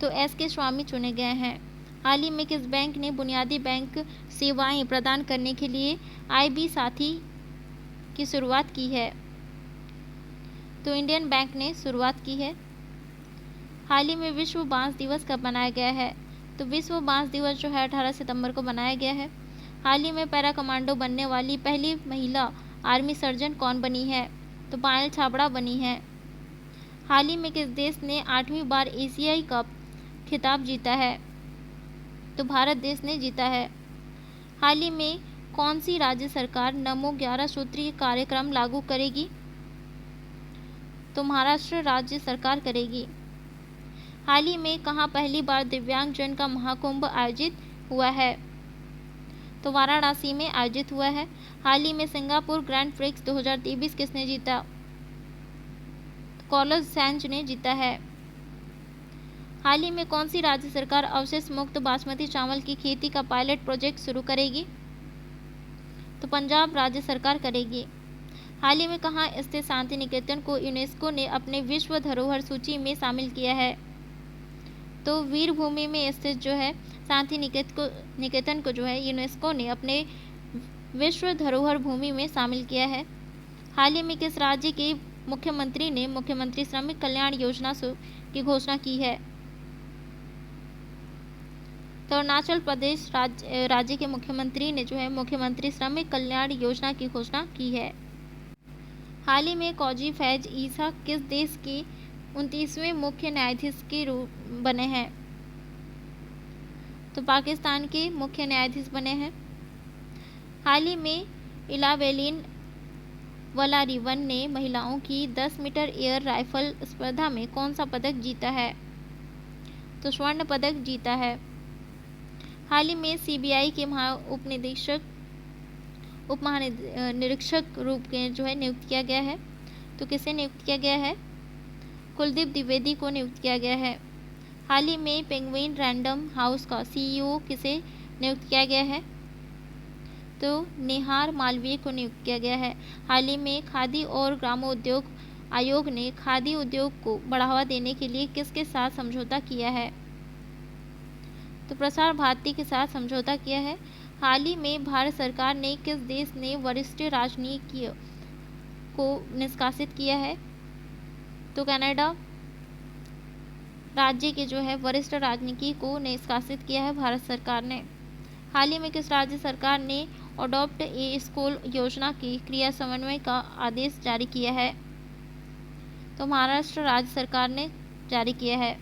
तो SK स्वामी चुने गए हैं। हाल ही में किस बैंक ने बुनियादी बैंक सेवाएं प्रदान करने के लिए IB साथी की शुरुआत की है? तो इंडियन बैंक ने शुरुआत की है। हाल ही में विश्व बांस दिवस कब मनाया गया है? तो विश्व बांस दिवस जो है 18 सितंबर को मनाया गया है। हाल ही में पैरा कमांडो बनने वाली पहली महिला आर्मी सर्जन कौन बनी है? तो पायल छाबड़ा बनी है। हाल ही में किस देश ने 8वीं बार एशियाई कप खिताब जीता है? तो भारत देश ने जीता है। हाल ही में कौन सी राज्य सरकार नमो 11 सूत्रीय कार्यक्रम लागू करेगी? तो महाराष्ट्र राज्य सरकार करेगी। हाल ही में कहाँ पहली बार दिव्यांगजन का महाकुंभ आयोजित हुआ है? तो वाराणसी में आयोजित हुआ है। हाल ही में सिंगापुर ग्रैंड प्रिक्स 2023 किसने जीता? कॉलर सैंज ने जीता है। हाल ही में कौन सी राज्य सरकार अवशेष मुक्त बासमती चावल की खेती का पायलट प्रोजेक्ट शुरू करेगी? तो पंजाब राज्य सरकार करेगी। हाल ही में कहाँ स्थित शांति निकेतन को यूनेस्को ने अपने विश्व धरोहर सूची में शामिल किया है? तो वीरभूमि में स्थित जो है शांति निकेतन को जो है यूनेस्को ने अपने विश्व धरोहर भूमि में शामिल किया है। हाल ही में किस राज्य के मुख्यमंत्री ने मुख्यमंत्री श्रमिक कल्याण योजना की घोषणा की है? तो अरुणाचल प्रदेश राज्य के मुख्यमंत्री ने जो है मुख्यमंत्री श्रमिक कल्याण योजना की घोषणा की है। हाल ही में कौजी फैज ईसा किस देश के 29वें मुख्य न्यायाधीश के रूप बने हैं? तो पाकिस्तान के मुख्य न्यायाधीश बने हैं। हाल ही में इलावेलिन वलारिवन ने महिलाओं की 10 मीटर एयर राइफल स्पर्धा में कौन सा पदक जीता है? तो स्वर्ण पदक जीता है। हाल ही में CBI के उप महानिरीक्षक रूप में जो है नियुक्त किया गया है। तो किसे नियुक्त किया गया है? कुलदीप द्विवेदी को नियुक्त किया गया है। हाल ही में पेंगुइन रैंडम हाउस का CEO किसे नियुक्त किया गया है? तो निहार मालवीय को नियुक्त किया गया है। हाल ही में खादी और ग्रामोद्योग आयोग ने खादी उद्योग को बढ़ावा देने के लिए किसके साथ समझौता किया है? तो प्रसार भारती के साथ समझौता किया है। हाल ही में भारत सरकार ने किस देश ने वरिष्ठ राजनीतिज्ञ को निष्कासित किया है? तो कनाडा राज्य के जो है वरिष्ठ राजनीतिज्ञ को निष्कासित किया है भारत सरकार ने। हाल ही में किस राज्य सरकार ने अडॉप्ट ए स्कूल योजना की क्रिया समन्वय का आदेश जारी किया है? तो महाराष्ट्र राज्य सरकार ने जारी किया है।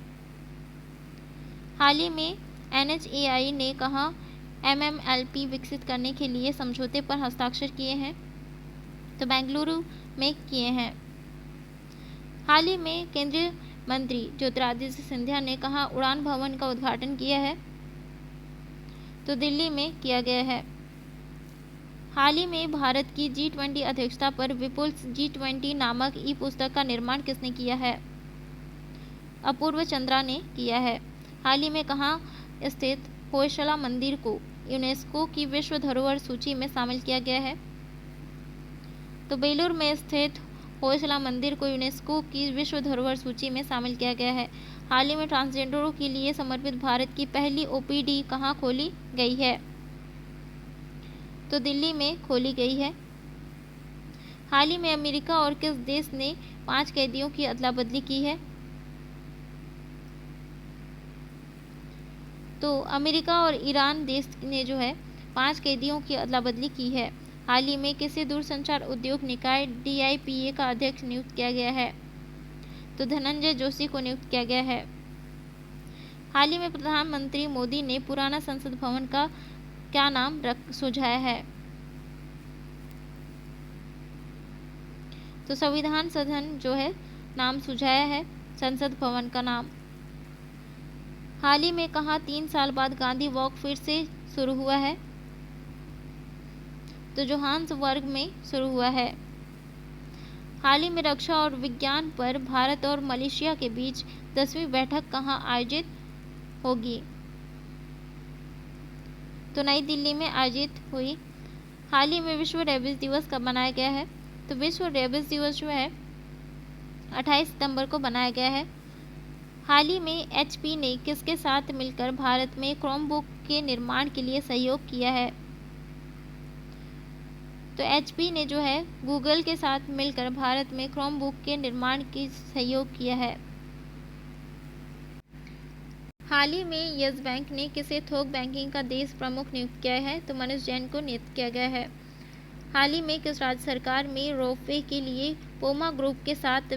हाल ही में NHAI ने कहा MMLP विकसित करने के लिए समझौते पर हस्ताक्षर किए हैं? तो बेंगलुरु में किए हैं। हाल ही में केंद्रीय मंत्री ज्योतिरादित्य सिंधिया ने कहा उड़ान भवन का उद्घाटन किया है? तो दिल्ली में किया गया है। हाल ही में भारत की G20 अध्यक्षता पर विपुल्स G20 नामक ई पुस्तक का निर्माण किसने किया है? अपूर्व चंद्रा ने किया है। हाल ही में कहाँ स्थित होयसला मंदिर को यूनेस्को की विश्व धरोहर सूची में शामिल किया गया है? तो बेलूर में स्थित होयसला मंदिर को यूनेस्को की विश्व धरोहर सूची में शामिल किया गया है। हाल ही में ट्रांसजेंडरों के लिए समर्पित भारत की पहली OPD कहाँ खोली गई है? तो दिल्ली में खोली गई है। हाल ही में अमेरिका और किस देश ने 5 कैदियों की अदला बदली की है? तो अमेरिका और ईरान देश ने जो है 5 कैदियों की अदला बदली की है। हाल ही में किसे दूरसंचार उद्योग निकाय DIPA का अध्यक्ष नियुक्त किया गया है? तो धनंजय जोशी को नियुक्त किया गया है। हाल ही में प्रधानमंत्री मोदी ने पुराना संसद भवन का क्या नाम सुझाया है? तो संविधान सदन जो है नाम सुझाया है संसद भवन का नाम। हाल ही में कहा 3 साल बाद गांधी वॉक फिर से शुरू हुआ है? तो जोहान्सबर्ग में शुरू हुआ है। हाल ही में रक्षा और विज्ञान पर भारत और मलेशिया के बीच 10वीं बैठक कहाँ आयोजित होगी? तो नई दिल्ली में आयोजित हुई। हाल ही में विश्व रेबीज दिवस कब मनाया गया है? तो विश्व रेबीज दिवस जो है 28 सितंबर को मनाया गया है। हाल ही में HP ने किसके साथ मिलकर भारत में क्रोमबुक के निर्माण के लिए सहयोग किया है? तो HP ने जो है गूगल के साथ मिलकर भारत में क्रोमबुक के निर्माण की सहयोग किया है। हाल ही में यस बैंक ने किसे थोक बैंकिंग का देश प्रमुख नियुक्त किया है? तो मनोज जैन को नियुक्त किया गया है। हाल ही में किस राज्य सरकार में रोपवे के लिए पोमा ग्रुप के साथ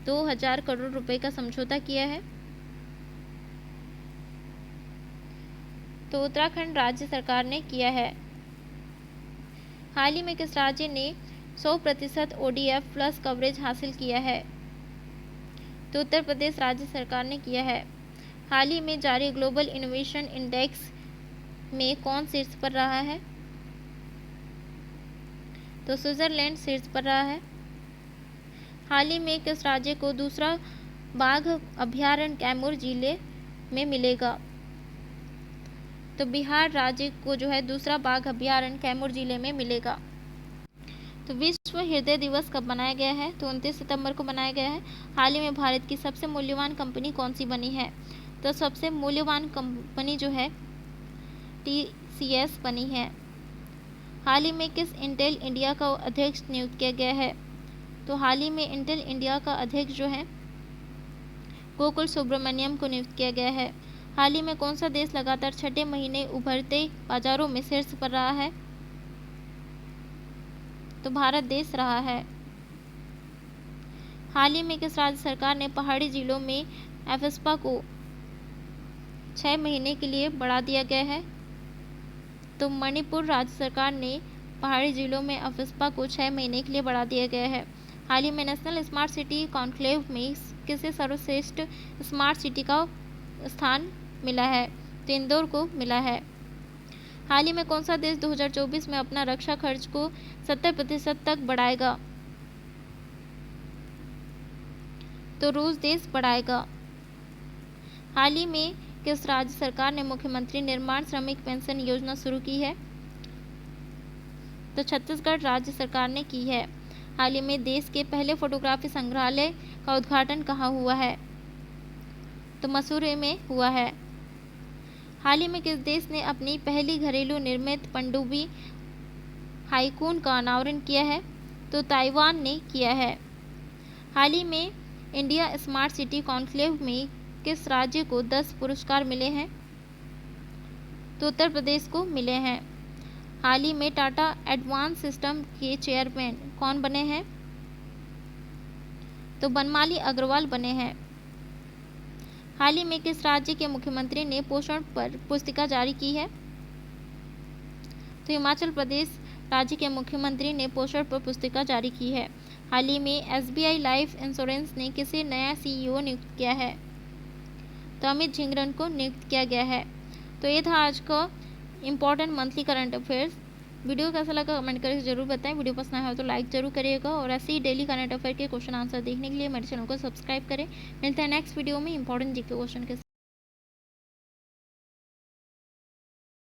2000 करोड़ रुपए का समझौता किया है? तो उत्तराखंड राज्य सरकार ने किया है। हाल ही में किस राज्य ने 100% ODF प्लस कवरेज हासिल किया है? तो उत्तर प्रदेश राज्य सरकार ने किया है। हाल ही में जारी ग्लोबल इनोवेशन इंडेक्स में कौन शीर्ष पर रहा है? तो स्विट्जरलैंड शीर्ष पर रहा है। हाल ही में किस राज्य को दूसरा बाघ अभयारण्य कैमूर जिले में मिलेगा? तो बिहार राज्य को जो है दूसरा बाघ अभयारण्य कैमूर जिले में मिलेगा। तो विश्व हृदय दिवस कब मनाया गया है? तो 29 सितंबर को मनाया गया है। हाल ही में भारत की सबसे मूल्यवान कंपनी कौन सी बनी है? तो सबसे मूल्यवान कंपनी जो है TCS बनी है। हाल ही में किस इंटेल इंडिया का अध्यक्ष नियुक्त किया गया है? तो हाल ही में इंटेल इंडिया का अध्यक्ष जो है गोकुल सुब्रमण्यम को नियुक्त किया गया है। हाल ही में कौन सा देश लगातार 6ठे महीने उभरते बाजारों में शीर्ष पर रहा है? तो भारत देश रहा है। हाल ही में किस राज्य सरकार ने पहाड़ी जिलों में एफएसपा को 6 महीने के लिए बढ़ा दिया गया है? तो मणिपुर राज्य सरकार ने पहाड़ी जिलों में एफएसपा को 6 महीने के लिए बढ़ा दिया गया है। हाल ही में नेशनल स्मार्ट सिटी कॉन्क्लेव में किसे सर्वश्रेष्ठ स्मार्ट सिटी का स्थान मिला है? तो इंदौर को मिला है। हाल ही में कौन सा देश 2024 में अपना रक्षा खर्च को 70% तक बढ़ाएगा? तो रूस देश बढ़ाएगा। हाल ही में किस राज्य सरकार ने मुख्यमंत्री निर्माण श्रमिक पेंशन योजना शुरू की है? तो छत्तीसगढ़ राज्य सरकार ने की है। हाल ही में देश के पहले फोटोग्राफी संग्रहालय का उद्घाटन कहाँ हुआ है? तो मसूरी में हुआ है। हाल ही में किस देश ने अपनी पहली घरेलू निर्मित पनडुब्बी हाईकून का अनावरण किया है? तो ताइवान ने किया है। हाल ही में इंडिया स्मार्ट सिटी कॉन्क्लेव में किस राज्य को 10 पुरस्कार मिले हैं? तो उत्तर प्रदेश को मिले हैं। हाल ही में टाटा एडवांस सिस्टम के चेयरमैन कौन बने हैं? तो बनमाली अग्रवाल बने हैं। हाल ही में किस राज्य के मुख्यमंत्री ने पोषण पर पुस्तिका जारी की है? तो हिमाचल प्रदेश राज्य के मुख्यमंत्री ने पोषण पर पुस्तिका जारी की है। हाल ही में SBI लाइफ इंश्योरेंस ने किसे नया CEO नियुक्त किया है? तो अमित झिंगरन को नियुक्त किया गया है। तो ये था आज का important monthly current affairs. Video कैसा लगा कमेंट करके जरूर बताएं। वीडियो पसंद आया हो तो लाइक जरूर करिएगा और ऐसे ही डेली करंट अफेयर के क्वेश्चन आंसर देखने के लिए मेरे चैनल को सब्सक्राइब करें। मिलते हैं नेक्स्ट वीडियो में इंपॉर्टेंट जीके क्वेश्चन के साथ।